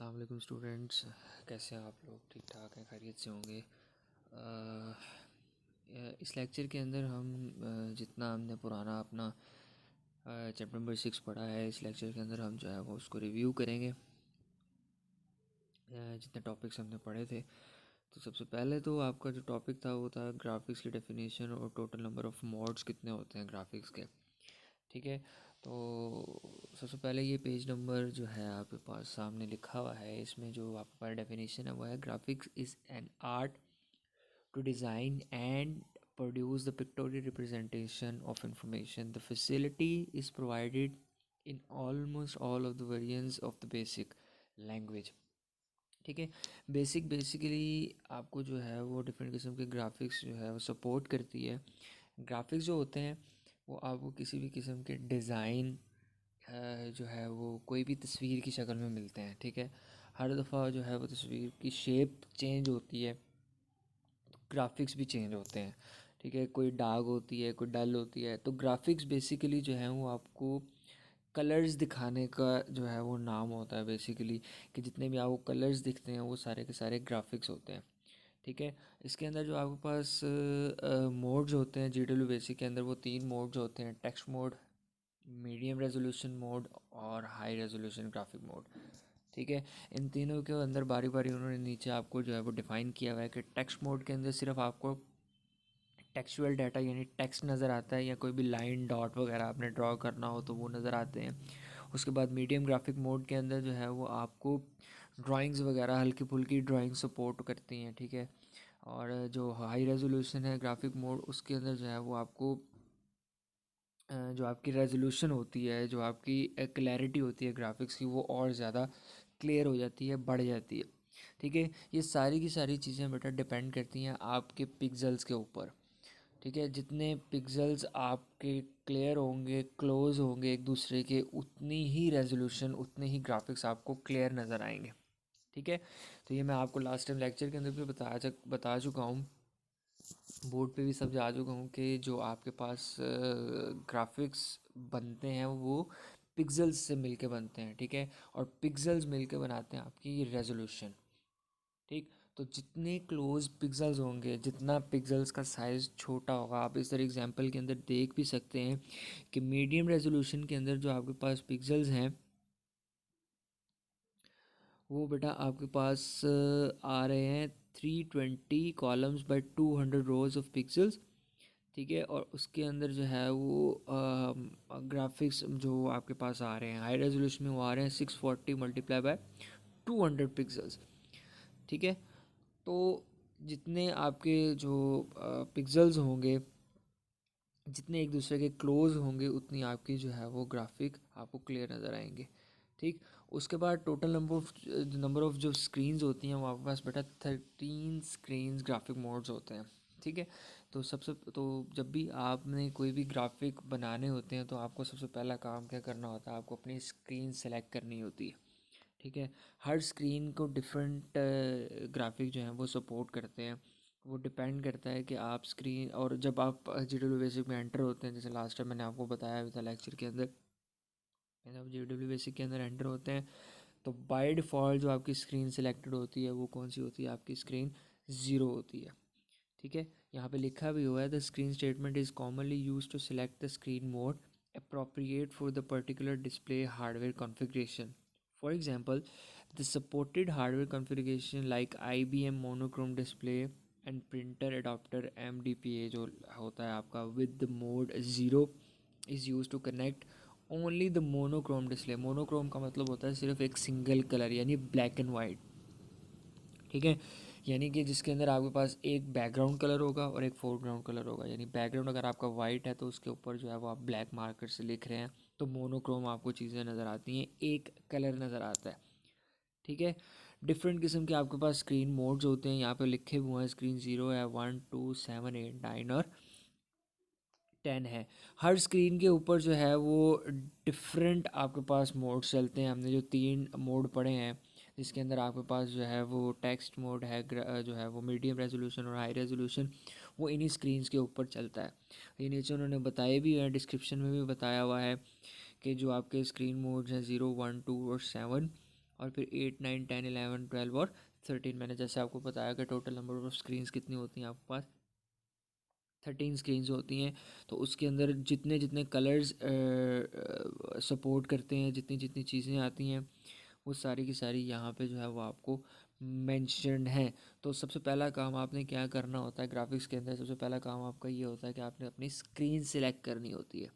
अस्सलाम वालेकुम स्टूडेंट्स, कैसे हैं आप लोग? ठीक ठाक हैं, खैरियत से होंगे। इस लेक्चर के अंदर हम जितना हमने पुराना अपना चैप्टर नंबर 6 पढ़ा है, इस लेक्चर के अंदर हम जो है वो उसको रिव्यू करेंगे। जितने टॉपिक्स हमने पढ़े थे, तो सबसे पहले तो आपका जो टॉपिक था वो था ग्राफिक्स की डेफिनेशन और टोटल नंबर ऑफ़ मोड्स कितने होते हैं ग्राफिक्स के। ठीक है, तो सबसे पहले ये पेज नंबर जो है आपके पास सामने लिखा हुआ है, इसमें जो आपके पास डेफिनेशन है वो है graphics is an art to design and produce the pictorial representation of information. The facility is provided in almost all of the variants of the basic language. ठीक है, बेसिकली आपको जो है वो डिफरेंट किस्म के ग्राफिक्स जो है वो सपोर्ट करती है। ग्राफिक्स जो होते हैं वो आपको किसी भी किस्म के डिज़ाइन जो है वो कोई भी तस्वीर की शक्ल में मिलते हैं। ठीक है, हर दफ़ा जो है वो तस्वीर की शेप चेंज होती है तो ग्राफिक्स भी चेंज होते हैं। ठीक है, कोई डार्क होती है, कोई डल होती है, तो ग्राफिक्स बेसिकली जो है वो आपको कलर्स दिखाने का जो है वो नाम होता है बेसिकली, कि जितने भी आपको कलर्स दिखते हैं वो सारे के सारे ग्राफिक्स होते हैं। ठीक है, इसके अंदर जो आपके पास मोड्स होते हैं GW बेसिक के अंदर, वो 3 मोड्स होते हैं: text mode, medium resolution mode और हाई रेजोल्यूशन ग्राफिक मोड। ठीक है, इन तीनों के अंदर बारी बारी उन्होंने नीचे आपको जो है वो डिफ़ाइन किया हुआ है कि टेक्स्ट मोड के अंदर सिर्फ आपको टेक्सचुअल डाटा यानी टेक्स्ट नज़र आता है, या कोई भी लाइन डॉट वगैरह आपने ड्रॉ करना हो तो वो नज़र आते हैं। उसके बाद मीडियम ग्राफिक मोड के अंदर जो है वो आपको ड्राइंग्स वगैरह हल्की फुल्की ड्राइंग सपोर्ट करती हैं। ठीक है, और जो हाई रेजोल्यूशन है ग्राफिक मोड, उसके अंदर जो है वो आपको जो आपकी रेजोल्यूशन होती है, जो आपकी क्लैरिटी होती है ग्राफिक्स की, वो और ज़्यादा क्लियर हो जाती है, बढ़ जाती है। ठीक है, ये सारी की सारी चीज़ें बेटा डिपेंड करती हैं आपके पिक्सल्स के ऊपर। ठीक है, जितने पिक्सल्स आपके क्लियर होंगे, क्लोज होंगे एक दूसरे के, उतनी ही रेजोल्यूशन, उतने ही ग्राफिक्स आपको क्लियर नज़र आएंगे। ठीक है, तो ये मैं आपको लास्ट टाइम लेक्चर के अंदर भी बता चुका हूँ, बोर्ड पे भी सब जा चुका हूँ कि जो आपके पास ग्राफिक्स बनते हैं वो पिक्सल्स से मिलके बनते हैं। ठीक है, और पिक्सल्स मिलके बनाते हैं आपकी रेजोल्यूशन। ठीक, तो जितने क्लोज पिक्सल्स होंगे, जितना पिक्सल्स का साइज़ छोटा होगा, आप इस तरह एग्जांपल के अंदर देख भी सकते हैं कि मीडियम रेजोल्यूशन के अंदर जो आपके पास पिक्सल्स हैं वो बेटा आपके पास आ रहे हैं 320 columns by 200 rows of pixels. ठीक है, और उसके अंदर जो है वो ग्राफिक्स जो आपके पास आ रहे हैं हाई रेजोल्यूशन में, वो आ रहे हैं 640 मल्टीप्लाई बाय 200 पिक्सल्स। ठीक है, तो जितने आपके जो पिक्सल्स होंगे, जितने एक दूसरे के क्लोज होंगे, उतनी आपकी जो है वो ग्राफिक आपको क्लियर नज़र आएंगे। ठीक, उसके बाद टोटल नंबर ऑफ जो स्क्रीन्स होती हैं वो आपके पास बेटा 13 स्क्रीन्स ग्राफिक मोड्स होते हैं। ठीक है, तो जब भी आपने कोई भी ग्राफिक बनाने होते हैं तो आपको सबसे पहला काम क्या करना होता है, आपको अपनी स्क्रीन सेलेक्ट करनी होती है। ठीक है, हर स्क्रीन को डिफरेंट ग्राफिक जो हैं वो सपोर्ट करते हैं। वो डिपेंड करता है कि आप स्क्रीन, और जब आप GW बेसिक में एंटर होते हैं, जैसे लास्ट टाइम मैंने आपको बताया भी था लेक्चर के अंदर, जब GW बेसिक के अंदर एंटर होते हैं तो बाय डिफ़ॉल्ट जो आपकी स्क्रीन सेलेक्टेड होती है वो कौन सी होती है, आपकी स्क्रीन ज़ीरो होती है। ठीक है, यहाँ पे लिखा भी हुआ है, the screen statement is commonly use to select the screen mode appropriate for the particular display hardware configuration. For example, the supported hardware configuration like IBM monochrome display and printer adapter MDPA जो होता है आपका with the mode 0 is used to connect only the monochrome display. monochrome का मतलब होता है सिर्फ एक सिंगल कलर यानी ब्लैक एंड वाइट। ठीक है, यानी कि जिसके अंदर आपके पास एक बैकग्राउंड कलर होगा और एक फोरग्राउंड कलर होगा। यानी बैकग्राउंड अगर आपका वाइट है तो उसके ऊपर जो है वो आप ब्लैक मार्कर से लिख रहे हैं तो मोनोक्रोम आपको चीज़ें नज़र आती हैं, एक कलर नज़र आता है। ठीक है, डिफरेंट किस्म के आपके पास स्क्रीन मोड्स होते हैं, यहाँ पे लिखे हुए हैं स्क्रीन 0 है, 1 2 7 8 9 और 10 है। हर स्क्रीन के ऊपर जो है वो डिफरेंट आपके पास मोड्स चलते हैं। हमने जो 3 मोड पढ़े हैं, जिसके अंदर आपके पास जो है वो टेक्स्ट मोड है, जो है वो मीडियम रेजोल्यूशन और हाई रेजोल्यूशन, वो इन्हीं स्क्रीन्स के ऊपर चलता है। ये नीचे उन्होंने बताए भी है, डिस्क्रिप्शन में भी बताया हुआ है कि जो आपके स्क्रीन मोड्स हैं 0 1 2 और 7, और फिर 8, 9, 10, 11, 12 और 13। मैंने जैसे आपको बताया कि टोटल नंबर ऑफ स्क्रीन्स कितनी होती हैं आपके पास, 13 स्क्रीन्स होती हैं। तो उसके अंदर जितने जितने कलर्स सपोर्ट करते हैं, जितनी जितनी चीज़ें आती हैं, वो सारी की सारी यहाँ पे जो है वो आपको मेंशन्ड हैं। तो सबसे पहला काम आपने क्या करना होता है ग्राफिक्स के अंदर, सबसे पहला काम आपका ये होता है कि आपने अपनी स्क्रीन सेलेक्ट करनी होती है।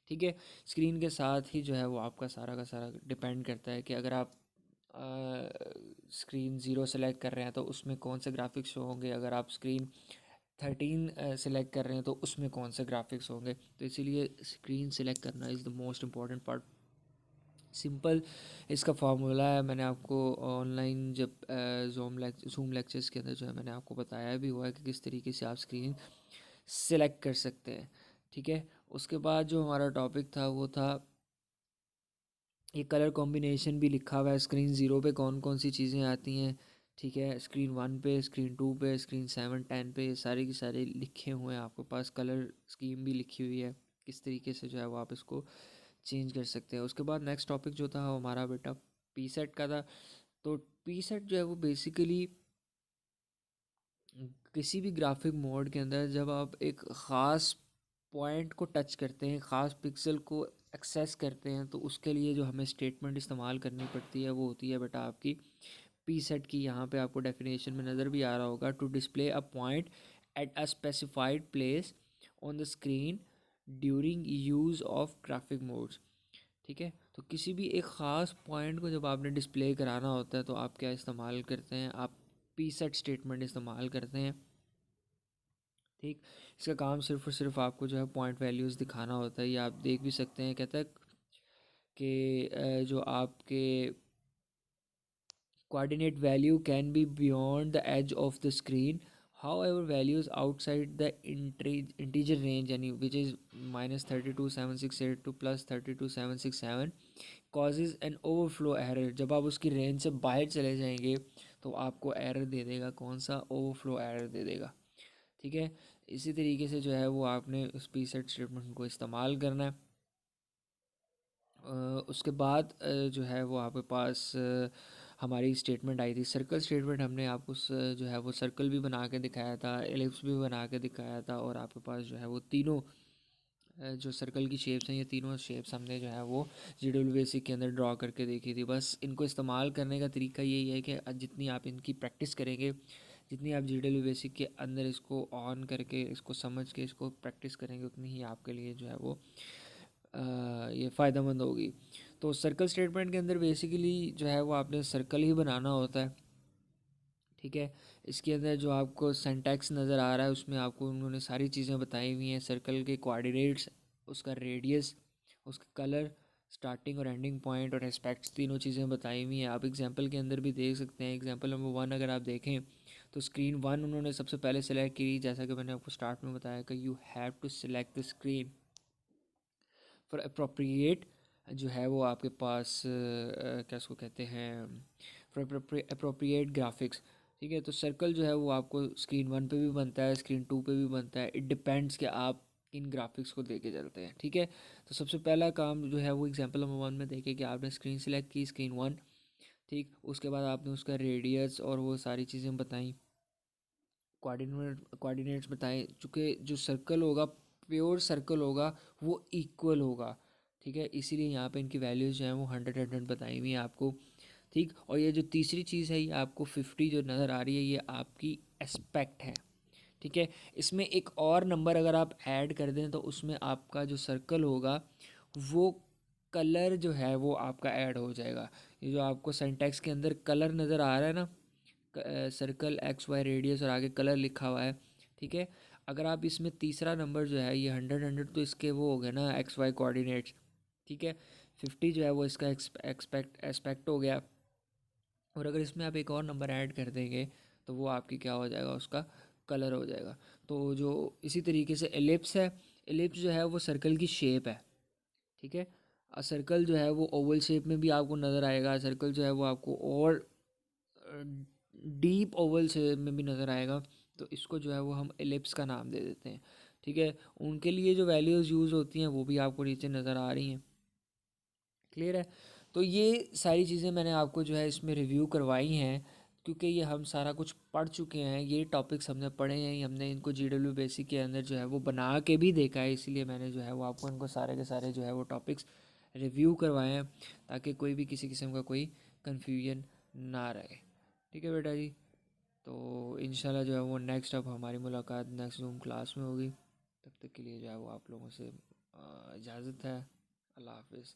ठीक है, स्क्रीन के साथ ही जो है वो आपका सारा का सारा डिपेंड करता है कि अगर आप स्क्रीन ज़ीरो सेलेक्ट कर रहे हैं तो उसमें कौन से ग्राफिक्स शो होंगे, अगर आप स्क्रीन 13 सेलेक्ट कर रहे हैं तो उसमें कौन से ग्राफिक्स होंगे। तो इसीलिए स्क्रीन सेलेक्ट करना is the most important part. Simple इसका फार्मूला है, मैंने आपको ऑनलाइन जब जूम लेक्चर्स के अंदर जो है मैंने आपको बताया भी हुआ है कि किस तरीके से आप स्क्रीन सेलेक्ट कर सकते हैं। ठीक है, उसके बाद जो हमारा टॉपिक था वो था ये कलर कॉम्बिनेशन भी लिखा हुआ है स्क्रीन ज़ीरो पे कौन कौन सी चीज़ें आती हैं। ठीक है, स्क्रीन 1 पे, स्क्रीन 2 पे, स्क्रीन 7, 10 पे, सारे के सारे लिखे हुए हैं आपके पास, कलर स्कीम भी लिखी हुई है, किस तरीके से जो है वो आप इसको चेंज कर सकते हैं। उसके बाद नेक्स्ट टॉपिक जो था वो हमारा बेटा पी सेट का था। तो पी सेट जो है वो बेसिकली किसी भी ग्राफिक मोड के अंदर जब आप एक ख़ास पॉइंट को टच करते हैं, ख़ास पिक्सल को एक्सेस करते हैं, तो उसके लिए जो हमें स्टेटमेंट इस्तेमाल करनी पड़ती है वो होती है बेटा आपकी पी सेट की। यहाँ पे आपको डेफिनेशन में नज़र भी आ रहा होगा, to display a point at a specified place on the screen during use of graphic modes. ठीक है, तो किसी भी एक ख़ास पॉइंट को जब आपने डिस्प्ले कराना होता है तो आप क्या इस्तेमाल करते हैं, आप पी सेट स्टेटमेंट इस्तेमाल करते हैं। ठीक, इसका काम सिर्फ और सिर्फ आपको जो है पॉइंट वैल्यूज़ दिखाना होता है। ये आप देख भी सकते हैं, कहता है कि जो आपके coordinate value can be beyond the edge of the screen. However, values outside the integer range, यानी which is -32,768 to +32,767 causes an overflow error. जब आप उसकी रेंज से बाहर चले जाएंगे तो आपको एरर दे देगा, कौन सा, ओवरफ्लो एरर दे देगा। ठीक है, इसी तरीके से जो है वो आपने उस पी सेट स्टेटमेंट को इस्तेमाल करना है। उसके बाद जो है वो आपके पास हमारी स्टेटमेंट आई थी सर्कल स्टेटमेंट। हमने आपको जो है वो सर्कल भी बना के दिखाया था, एलिप्स भी बना के दिखाया था, और आपके पास जो है वो तीनों जो सर्कल की शेप्स हैं, ये तीनों शेप्स हमने जो है वो GW बेसिक के अंदर ड्रॉ करके देखी थी। बस इनको इस्तेमाल करने का तरीका यही है कि जितनी आप इनकी प्रैक्टिस करेंगे, जितनी आप GW बेसिक के अंदर इसको ऑन करके, इसको समझ के, इसको प्रैक्टिस करेंगे, उतनी ही आपके लिए जो है वो ये फ़ायदेमंद होगी। तो सर्कल स्टेटमेंट के अंदर बेसिकली जो है वो आपने सर्कल ही बनाना होता है। ठीक है, इसके अंदर जो आपको सिंटैक्स नज़र आ रहा है उसमें आपको उन्होंने सारी चीज़ें बताई हुई हैं, सर्कल के कोऑर्डिनेट्स, उसका रेडियस, उसका कलर, स्टार्टिंग और एंडिंग पॉइंट और एस्पेक्ट्स, तीनों चीज़ें बताई हुई हैं। आप एग्जांपल के अंदर भी देख सकते हैं। एग्जांपल नंबर 1 अगर आप देखें तो स्क्रीन 1 उन्होंने सबसे पहले सेलेक्ट की, जैसा कि मैंने आपको स्टार्ट में बताया कि you have to select the screen for appropriate, जो है वो आपके पास क्या उसको कहते हैं, फॉर अप्रोप्रिएट ग्राफिक्स। ठीक है, तो सर्कल जो है वो आपको स्क्रीन 1 पे भी बनता है, स्क्रीन 2 पे भी बनता है, इट डिपेंड्स कि आप इन ग्राफिक्स को देके चलते हैं। ठीक है, तो सबसे पहला काम जो है वो एग्जांपल नंबर 1 में देखें कि आपने स्क्रीन सेलेक्ट की, स्क्रीन 1। ठीक, उसके बाद आपने उसका रेडियस और वो सारी चीज़ें बताई, कोऑर्डिनेट्स बताएं, चूँकि जो सर्कल होगा, प्योर सर्कल होगा, वो इक्वल होगा। ठीक है, इसीलिए यहाँ पे इनकी वैल्यूज़ जो हैं वो 100 बताई हुई हैं आपको। ठीक, और ये जो तीसरी चीज़ है, ये आपको 50 जो नज़र आ रही है, ये आपकी एस्पेक्ट है। ठीक है, इसमें एक और नंबर अगर आप ऐड कर दें तो उसमें आपका जो सर्कल होगा वो कलर जो है वो आपका ऐड हो जाएगा। ये जो आपको सिंटैक्स के अंदर कलर नज़र आ रहा है ना, सर्कल XY रेडियस और आगे कलर लिखा हुआ है। ठीक है, अगर आप इसमें तीसरा नंबर जो है ये 100 तो इसके वो हो गए ना XY कोऑर्डिनेट्स। ठीक है, 50 जो है वो इसका एस्पेक्ट हो गया, और अगर इसमें आप एक और नंबर ऐड कर देंगे तो वो आपकी क्या हो जाएगा, उसका कलर हो जाएगा। तो जो इसी तरीके से एलिप्स है, एलिप्स जो है वो सर्कल की शेप है। ठीक है, सर्कल जो है वो ओवल शेप में भी आपको नज़र आएगा, सर्कल जो है वो आपको और डीप ओवल शेप में भी नज़र आएगा। तो इसको जो है वो हम एलिप्स का नाम दे देते हैं। ठीक है, उनके लिए जो वैल्यूज़ यूज़ होती हैं वो भी आपको नीचे नज़र आ रही हैं। क्लियर है, तो ये सारी चीज़ें मैंने आपको जो है इसमें रिव्यू करवाई हैं, क्योंकि ये हम सारा कुछ पढ़ चुके हैं, ये टॉपिक्स हमने पढ़े हैं, हमने इनको GW बेसिक के अंदर जो है वो बना के भी देखा है, इसलिए मैंने जो है वो आपको इनको सारे के सारे जो है वो टॉपिक्स रिव्यू करवाए हैं, ताकि कोई भी किसी किस्म का कोई कन्फ्यूजन ना रहे। ठीक है बेटा जी। तो इंशाल्लाह जो है वो नेक्स्ट अब हमारी मुलाकात नेक्स्ट जूम क्लास में होगी। तब तक के लिए जो है वो आप लोगों से इजाज़त है। अल्लाह हाफिज़।